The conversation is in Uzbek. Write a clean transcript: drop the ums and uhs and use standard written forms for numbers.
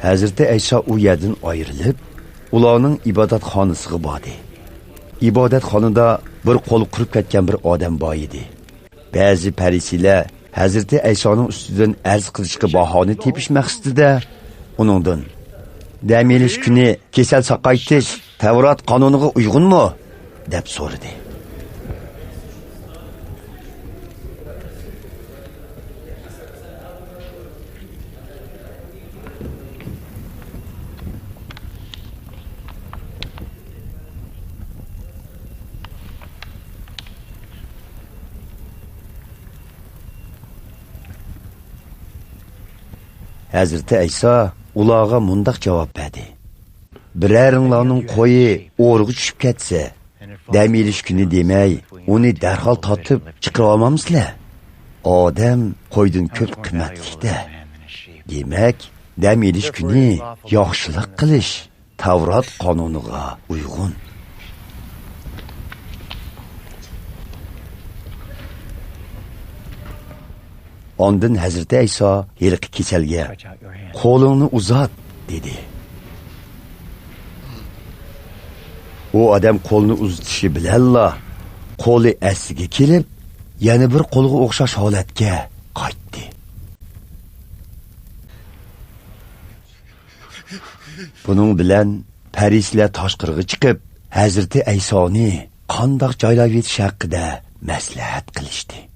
Hazreti Ayşe u yerdan ayrilib, ularning ibodatxonasiga bordi. Ibodatxonada bir qo'li qurib ketgan bir odam bor edi. Ba'zi farisilar Hazreti Ayşening ustidan arz qilishga bahona tepish maqsadida uningdan dam olish kuni kasal saqaytish Tavrat qonuniga uyg'unmi deb so'radi. Hazreti Ayşe ularga mundaq javob berdi. Bireringlarning qo'yi o'rg'i tushib ketsa, dam olish kuni demay, uni darhol totib chiqara olmamsizlar. Odam qo'ydan ko'p qimmatlikda. Demak, dam olish kuni yaxshilik qilish Tavrat qonuniga uyg'un. Ondan Hazreti Ayşe yilqi kesalga qo'lingni uzat dedi. O odam qo'lni uzatishi bilanla qo'li asiga kelib, yana bir qo'lga o'xshash holatga qaytdi. Buning bilan farislar tashqariga chiqib, Hazreti Ayşeni qandoq joylab yetish haqida maslahat qilishdi.